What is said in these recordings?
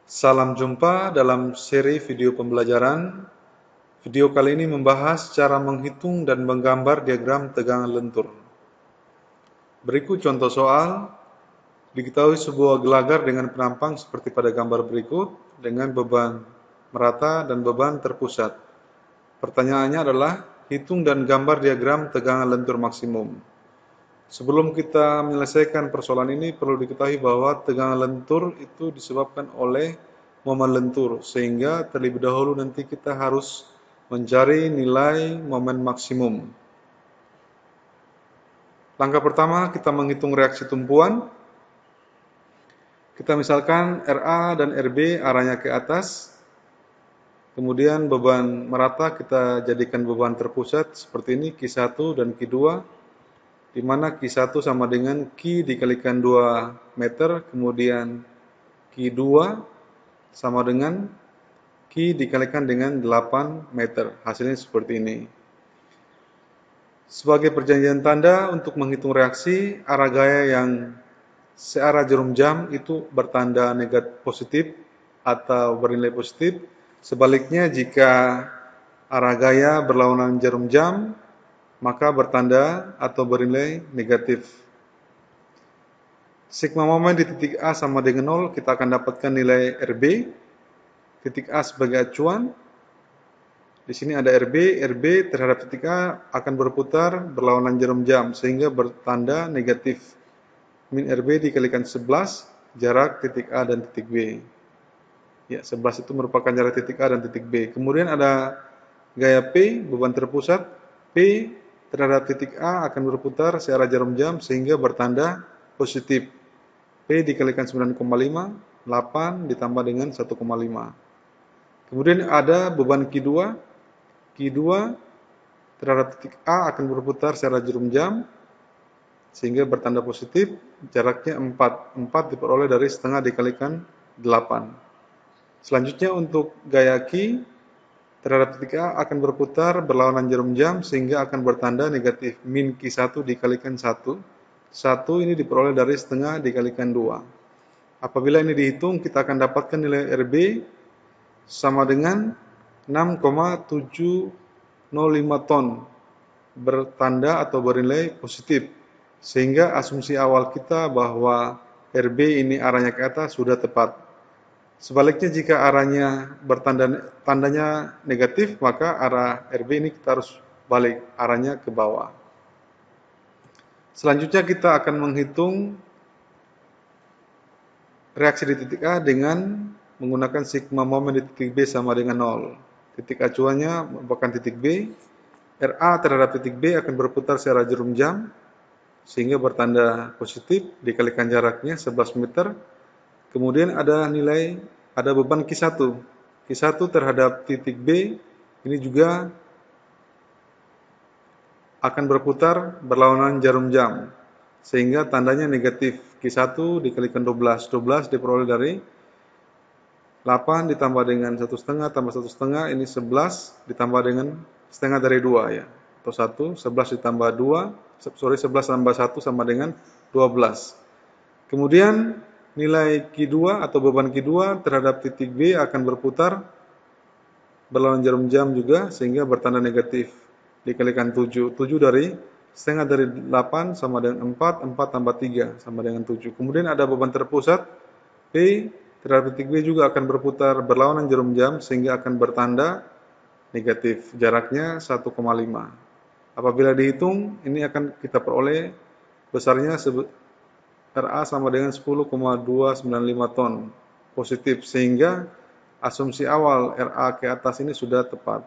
Salam jumpa dalam seri video pembelajaran. Video kali ini membahas cara menghitung dan menggambar diagram tegangan lentur. Berikut contoh soal. Diketahui sebuah gelagar dengan penampang seperti pada gambar berikut dengan beban merata dan beban terpusat. Pertanyaannya adalah hitung dan gambar diagram tegangan lentur maksimum. Sebelum kita menyelesaikan persoalan ini, perlu diketahui bahwa tegangan lentur itu disebabkan oleh momen lentur, sehingga terlebih dahulu nanti kita harus mencari nilai momen maksimum. Langkah pertama, kita menghitung reaksi tumpuan. Kita misalkan RA dan RB arahnya ke atas, kemudian beban merata kita jadikan beban terpusat seperti ini, Q1 dan Q2, di mana Q1 sama dengan Q dikalikan 2 meter, kemudian Q2 sama dengan Q dikalikan dengan 8 meter. Hasilnya seperti ini. Sebagai perjanjian tanda untuk menghitung reaksi, arah gaya yang searah jarum jam itu bertanda negatif positif atau bernilai positif. Sebaliknya jika arah gaya berlawanan jarum jam, maka bertanda atau bernilai negatif. Sigma momen di titik A sama dengan 0, kita akan dapatkan nilai RB. Titik A sebagai acuan. Di sini ada RB terhadap titik A akan berputar berlawanan jarum jam, sehingga bertanda negatif. Min RB dikalikan 11, jarak titik A dan titik B. Ya, 11 itu merupakan jarak titik A dan titik B. Kemudian ada gaya P, beban terpusat. P terhadap titik A akan berputar searah jarum jam sehingga bertanda positif. P dikalikan 9,5, 8 ditambah dengan 1,5. Kemudian ada beban Q2. Q2 terhadap titik A akan berputar searah jarum jam sehingga bertanda positif. Jaraknya 4. 4 diperoleh dari setengah dikalikan 8. Selanjutnya untuk gaya Q terhadap titik A akan berputar berlawanan jarum jam sehingga akan bertanda negatif. Min Q1 dikalikan 1. 1 ini diperoleh dari setengah dikalikan 2. Apabila ini dihitung, kita akan dapatkan nilai RB sama dengan 6,705 ton, bertanda atau bernilai positif. Sehingga asumsi awal kita bahwa RB ini arahnya ke atas sudah tepat. Sebaliknya jika arahnya tandanya negatif, maka arah RB ini kita harus balik, arahnya ke bawah. Selanjutnya kita akan menghitung reaksi di titik A dengan menggunakan sigma momen di titik B sama dengan 0. Titik acuannya merupakan titik B. RA terhadap titik B akan berputar searah jarum jam sehingga bertanda positif, dikalikan jaraknya 11 meter. Kemudian ada beban Q1. Q1 terhadap titik B ini juga akan berputar berlawanan jarum jam sehingga tandanya negatif. Q1 dikalikan 12. 12 diperoleh dari 8 ditambah dengan 1,5 tambah 1,5, ini 11 ditambah dengan setengah dari 2 ya. Atau 1, 11 ditambah 2, 11 tambah 1 sama dengan 12. Kemudian nilai Q2 atau beban Q2 terhadap titik B akan berputar berlawanan jarum jam juga sehingga bertanda negatif. Dikalikan 7. 7 dari setengah dari 8 sama dengan 4, 4 tambah 3 sama dengan 7. Kemudian ada beban terpusat, P terhadap titik B juga akan berputar berlawanan jarum jam sehingga akan bertanda negatif. Jaraknya 1,5. Apabila dihitung, ini akan kita peroleh besarnya RA sama dengan 10,295 ton positif, sehingga asumsi awal RA ke atas ini sudah tepat.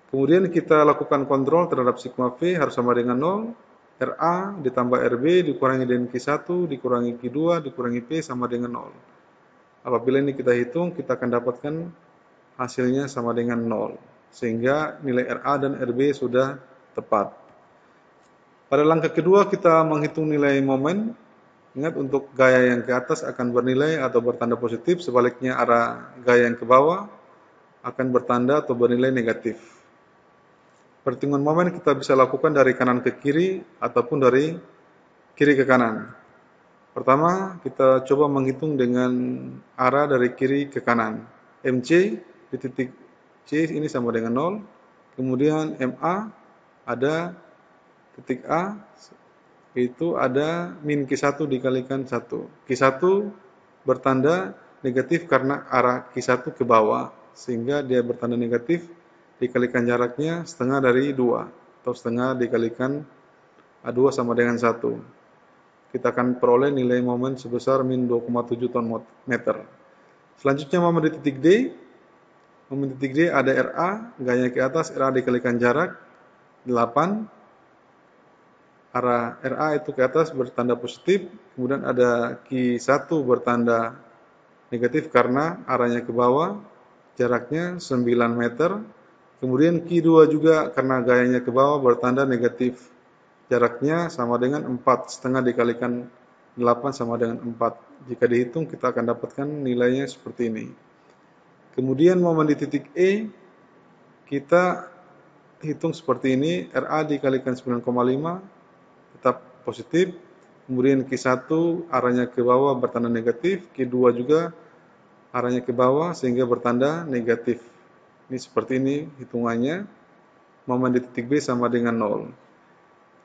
Kemudian kita lakukan kontrol terhadap sigma V harus sama dengan 0. RA ditambah RB dikurangi dengan Q1 dikurangi Q2 dikurangi P sama dengan 0. Apabila ini kita hitung, kita akan dapatkan hasilnya sama dengan 0. Sehingga nilai RA dan RB sudah tepat. Pada langkah kedua kita menghitung nilai momen. Ingat, untuk gaya yang ke atas akan bernilai atau bertanda positif, sebaliknya arah gaya yang ke bawah akan bertanda atau bernilai negatif. Perhitungan momen kita bisa lakukan dari kanan ke kiri ataupun dari kiri ke kanan. Pertama, kita coba menghitung dengan arah dari kiri ke kanan. MC di titik C ini sama dengan 0. Kemudian MA ada titik A, itu ada min Q1 dikalikan 1. Q1 bertanda negatif karena arah Q1 ke bawah, sehingga dia bertanda negatif, dikalikan jaraknya setengah dari 2, atau setengah dikalikan 2 sama dengan 1. Kita akan peroleh nilai momen sebesar min 2,7 ton meter. Selanjutnya momen di titik D. Momen di titik D ada RA, gayanya ke atas, RA dikalikan jarak 8. Arah RA itu ke atas bertanda positif, kemudian ada Q1 bertanda negatif karena arahnya ke bawah, jaraknya 9 meter. Kemudian Q2 juga karena gayanya ke bawah bertanda negatif. Jaraknya sama dengan 4, setengah dikalikan 8 sama dengan 4. Jika dihitung kita akan dapatkan nilainya seperti ini. Kemudian momen di titik E, kita hitung seperti ini, RA dikalikan 9,5, tetap positif. Kemudian Q1 arahnya ke bawah bertanda negatif, Q2 juga arahnya ke bawah sehingga bertanda negatif. Ini seperti ini hitungannya. Momen di titik B sama dengan 0.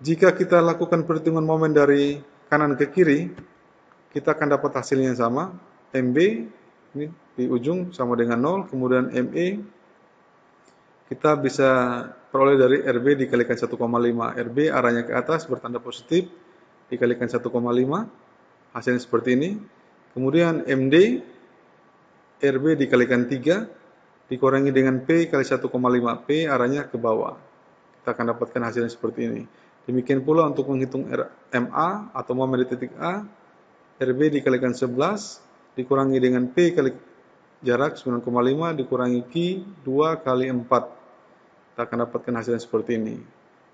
Jika kita lakukan perhitungan momen dari kanan ke kiri, kita akan dapat hasilnya yang sama. MB ini di ujung sama dengan 0, kemudian ME kita bisa peroleh dari RB dikalikan 1,5. RB arahnya ke atas bertanda positif, dikalikan 1,5, hasilnya seperti ini. Kemudian MD, RB dikalikan 3, dikurangi dengan P kali 1,5. P arahnya ke bawah. Kita akan dapatkan hasilnya seperti ini. Demikian pula untuk menghitung MA atau momen di titik A, RB dikalikan 11, dikurangi dengan P kali jarak 9,5, dikurangi Q 2 kali 4. Kita akan dapatkan hasilnya seperti ini.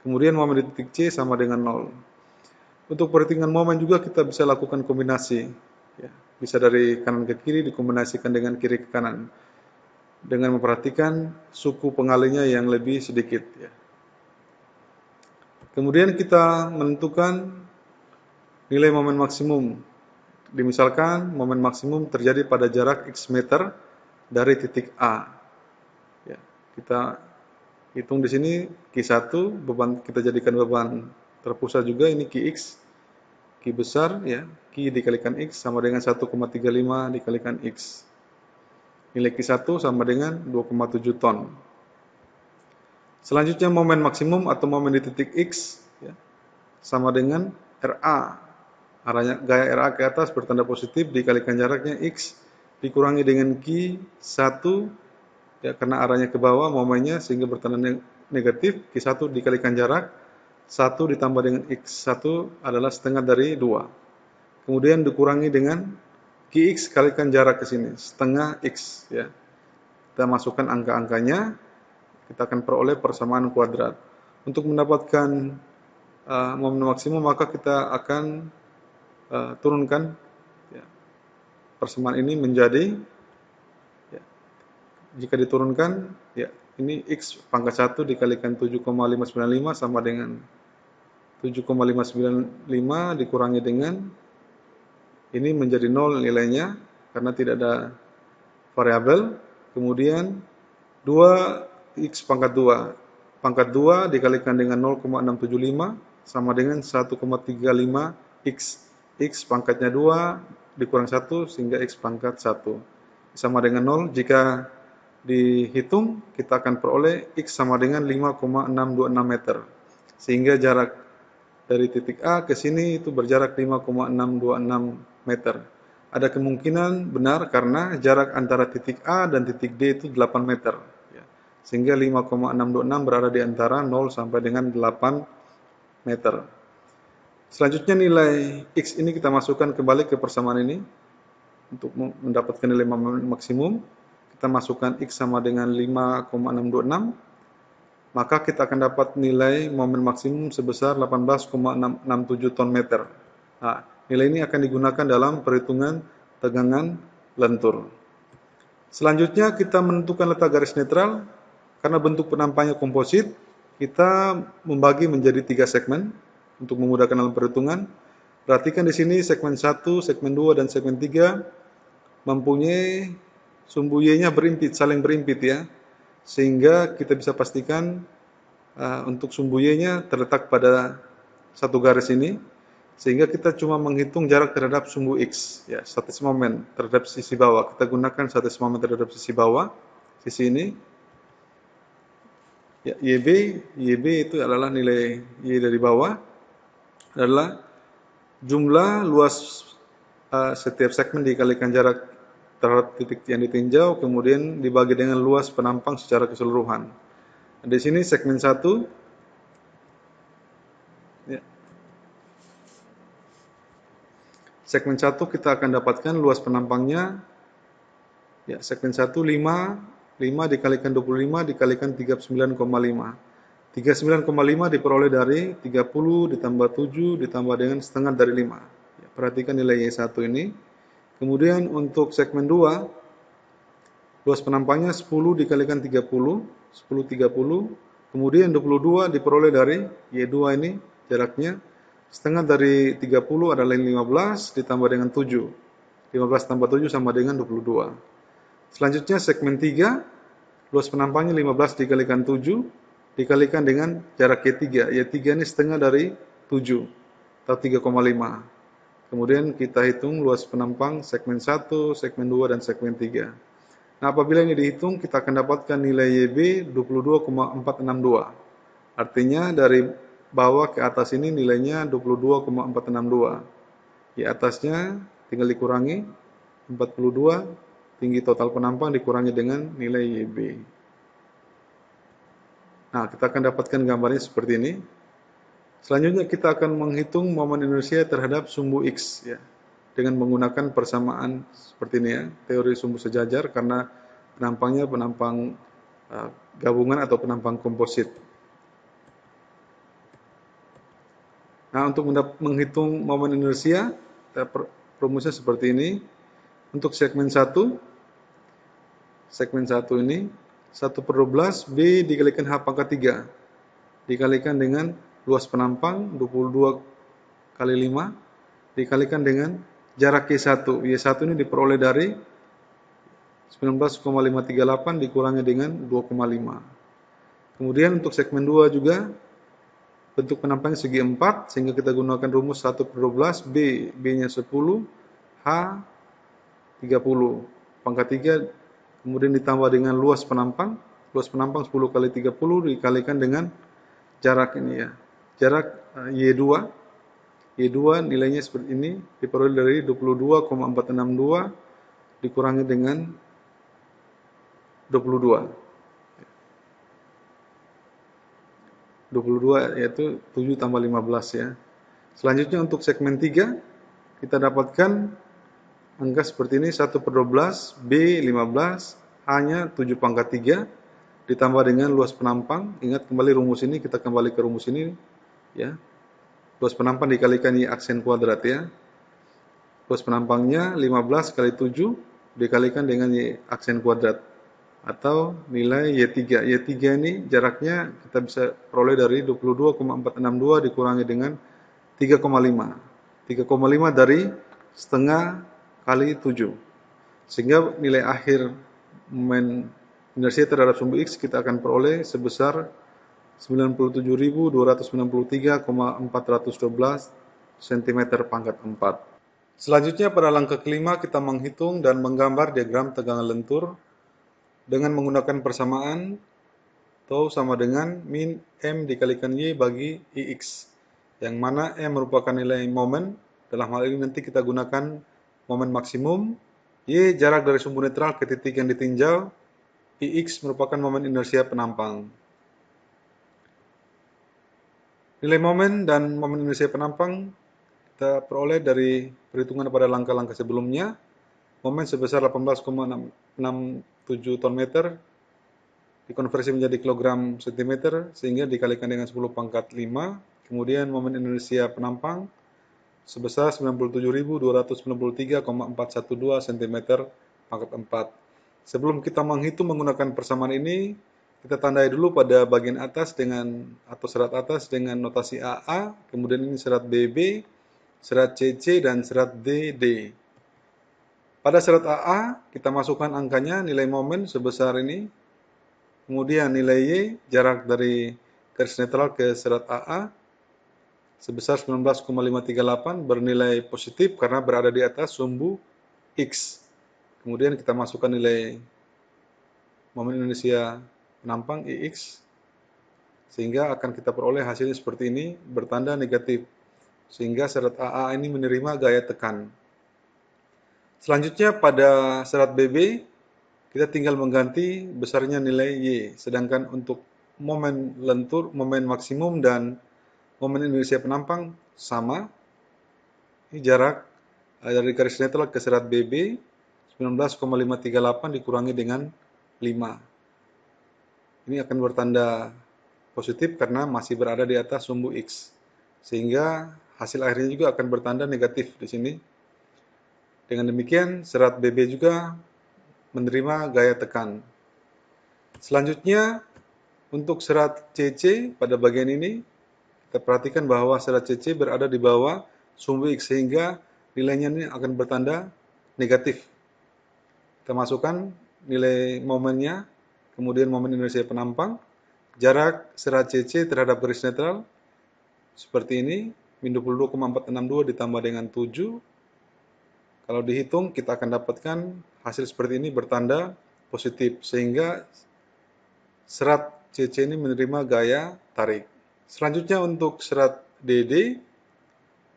Kemudian momen di titik C sama dengan 0. Untuk perhitungan momen juga kita bisa lakukan kombinasi. Ya, bisa dari kanan ke kiri dikombinasikan dengan kiri ke kanan. Dengan memperhatikan suku pengalinya yang lebih sedikit. Ya. Kemudian kita menentukan nilai momen maksimum. Dimisalkan momen maksimum terjadi pada jarak X meter dari titik A. Ya, kita hitung di sini Q1, beban kita jadikan beban terpusat juga, ini Qx, Q besar, ya, Q dikalikan X sama dengan 1,35 dikalikan X. Nilai Q1 sama dengan 2,7 ton. Selanjutnya momen maksimum atau momen di titik X, ya, sama dengan RA. Arahnya gaya RA ke atas bertanda positif dikalikan jaraknya X dikurangi dengan Q1, ya, karena arahnya ke bawah momennya sehingga bertanda negatif. Q1 dikalikan jarak 1 ditambah dengan X1 adalah setengah dari 2. Kemudian dikurangi dengan Qx kalikan jarak ke sini setengah X, ya. Kita masukkan angka-angkanya, kita akan peroleh persamaan kuadrat. Untuk mendapatkan momen maksimum maka kita akan turunkan, ya, persamaan ini menjadi, ya, jika diturunkan, ya, ini X pangkat 1 dikalikan 7,595 sama dengan 7,595 dikurangi dengan ini menjadi 0 nilainya karena tidak ada variabel. Kemudian 2X pangkat 2. Pangkat 2 dikalikan dengan 0,675 sama dengan 1,35 X. X pangkatnya 2 dikurang 1 sehingga X pangkat 1 sama dengan 0. Jika dihitung kita akan peroleh X sama dengan 5,626 meter. Sehingga jarak dari titik A ke sini itu berjarak 5,626 meter. Ada kemungkinan benar karena jarak antara titik A dan titik D itu 8 meter. Ya. Sehingga 5,626 berada di antara 0 sampai dengan 8 meter. Selanjutnya nilai X ini kita masukkan kembali ke persamaan ini. Untuk mendapatkan nilai maksimum, kita masukkan X sama dengan 5,626. Maka kita akan dapat nilai momen maksimum sebesar 18,667 ton meter. Nah, nilai ini akan digunakan dalam perhitungan tegangan lentur. Selanjutnya kita menentukan letak garis netral. Karena bentuk penampaknya komposit, kita membagi menjadi 3 segmen untuk memudahkan dalam perhitungan. Perhatikan di sini segmen 1, segmen 2, dan segmen 3 mempunyai sumbu Y-nya berimpit, saling berimpit ya. Sehingga kita bisa pastikan untuk sumbu Y-nya terletak pada satu garis ini. Sehingga kita cuma menghitung jarak terhadap sumbu X, ya, statis moment terhadap sisi bawah. Kita gunakan statis moment terhadap sisi bawah, sisi ini. Ya, YB itu adalah nilai Y dari bawah, adalah jumlah luas setiap segmen dikalikan jarak terhadap titik yang ditinjau, kemudian dibagi dengan luas penampang secara keseluruhan. Di sini segmen 1, ya. Segmen 1 kita akan dapatkan luas penampangnya, ya, segmen 1 5 dikalikan 25 dikalikan 39,5. 39,5 diperoleh dari 30 ditambah 7 ditambah dengan setengah dari 5. Ya, perhatikan nilai Y1 ini. Kemudian untuk segmen 2, luas penampangnya 10 dikalikan 30, 10 30. Kemudian 22 diperoleh dari Y2 ini, jaraknya. Setengah dari 30 adalah 15 ditambah dengan 7. 15 tambah 7 sama dengan 22. Selanjutnya segmen 3, luas penampangnya 15 dikalikan 7 dikalikan dengan jarak Y3. Y3 ini setengah dari 7 atau 3,5. Kemudian kita hitung luas penampang segmen 1, segmen 2, dan segmen 3. Nah, apabila ini dihitung, kita akan dapatkan nilai YB 22,462. Artinya dari bawah ke atas ini nilainya 22,462. Di atasnya tinggal dikurangi 42, tinggi total penampang dikurangi dengan nilai YB. Nah, kita akan dapatkan gambarnya seperti ini. Selanjutnya kita akan menghitung momen inersia terhadap sumbu X, ya, dengan menggunakan persamaan seperti ini ya, teori sumbu sejajar, karena penampangnya penampang gabungan atau penampang komposit. Nah, untuk menghitung momen inersia, rumusnya seperti ini. Untuk segmen 1 ini 1/12 B dikalikan H pangkat 3 dikalikan dengan luas penampang 22 kali 5 dikalikan dengan jarak Y1. Y1 ini diperoleh dari 19,538 dikurangi dengan 2,5. Kemudian untuk segmen 2 juga bentuk penampangnya segi 4, sehingga kita gunakan rumus 1/12 B, B-nya 10, H 30 pangkat 3, kemudian ditambah dengan luas penampang 10 kali 30 dikalikan dengan jarak ini ya, jarak Y2 nilainya seperti ini, diperoleh dari 22,462 dikurangi dengan 22 yaitu 7 tambah 15 ya. Selanjutnya untuk segmen 3 kita dapatkan angka seperti ini, 1/12 B 15, H-nya 7 pangkat 3 ditambah dengan luas penampang. Ingat kembali rumus ini, kita kembali ke rumus ini ya. Luas penampang dikalikan Y aksen kuadrat ya. Luas penampangnya 15 kali 7 dikalikan dengan Y aksen kuadrat atau nilai Y3. Y3 ini jaraknya kita bisa peroleh dari 22,462 dikurangi dengan 3,5. 3,5 dari setengah kali 7. Sehingga nilai akhir momen inersia terhadap sumbu X kita akan peroleh sebesar 97.293,412 cm pangkat 4. Selanjutnya pada langkah kelima kita menghitung dan menggambar diagram tegangan lentur dengan menggunakan persamaan tau sama dengan min M dikalikan Y bagi IX, yang mana M merupakan nilai momen. Dalam hal ini nanti kita gunakan momen maksimum, Y jarak dari sumbu netral ke titik yang ditinjau, IX merupakan momen inersia penampang. Nilai momen dan momen inersia penampang kita peroleh dari perhitungan pada langkah-langkah sebelumnya. Momen sebesar 18,67 ton meter dikonversi menjadi kilogram sentimeter sehingga dikalikan dengan 10 pangkat 5. Kemudian momen inersia penampang sebesar 97.293,412 cm pangkat 4. Sebelum kita menghitung menggunakan persamaan ini, kita tandai dulu pada bagian atas dengan atau serat atas dengan notasi AA, kemudian ini serat BB, serat CC, dan serat DD. Pada serat AA, kita masukkan angkanya, nilai momen sebesar ini, kemudian nilai Y, jarak dari garis netral ke serat AA, sebesar 19,538, bernilai positif karena berada di atas sumbu X. Kemudian kita masukkan nilai momen Indonesia penampang IX, sehingga akan kita peroleh hasilnya seperti ini, bertanda negatif. Sehingga serat AA ini menerima gaya tekan. Selanjutnya pada serat BB, kita tinggal mengganti besarnya nilai Y. Sedangkan untuk momen lentur, momen maksimum, dan momen Indonesia penampang sama. Ini jarak dari garis netral ke serat BB 19,538 dikurangi dengan 5. Ini akan bertanda positif karena masih berada di atas sumbu X. Sehingga hasil akhirnya juga akan bertanda negatif di sini. Dengan demikian, serat BB juga menerima gaya tekan. Selanjutnya, untuk serat CC pada bagian ini, kita perhatikan bahwa serat CC berada di bawah sumbu X, sehingga nilainya ini akan bertanda negatif. Kita masukkan nilai momennya, kemudian momen Indonesia penampang, jarak serat CC terhadap garis netral, seperti ini, min 22,462 ditambah dengan 7. Kalau dihitung, kita akan dapatkan hasil seperti ini bertanda positif, sehingga serat CC ini menerima gaya tarik. Selanjutnya untuk serat DD,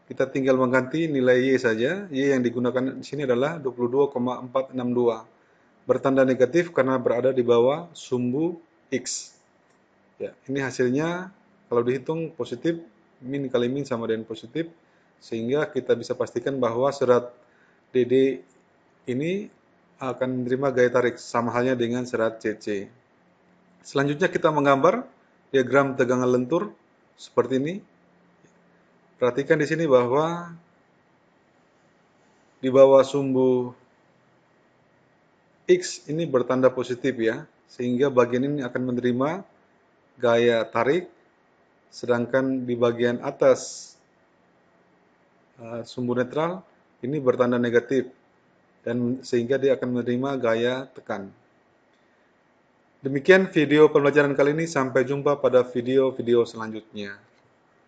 kita tinggal mengganti nilai Y saja. Y yang digunakan di sini adalah 22,462. Bertanda negatif karena berada di bawah sumbu X. Ya, ini hasilnya kalau dihitung positif, min kali min sama dengan positif, sehingga kita bisa pastikan bahwa serat DD ini akan menerima gaya tarik, sama halnya dengan serat CC. Selanjutnya kita menggambar diagram tegangan lentur seperti ini. Perhatikan di sini bahwa di bawah sumbu X ini bertanda positif ya, sehingga bagian ini akan menerima gaya tarik, sedangkan di bagian atas sumbu netral ini bertanda negatif, dan sehingga dia akan menerima gaya tekan. Demikian video pembelajaran kali ini, sampai jumpa pada video-video selanjutnya.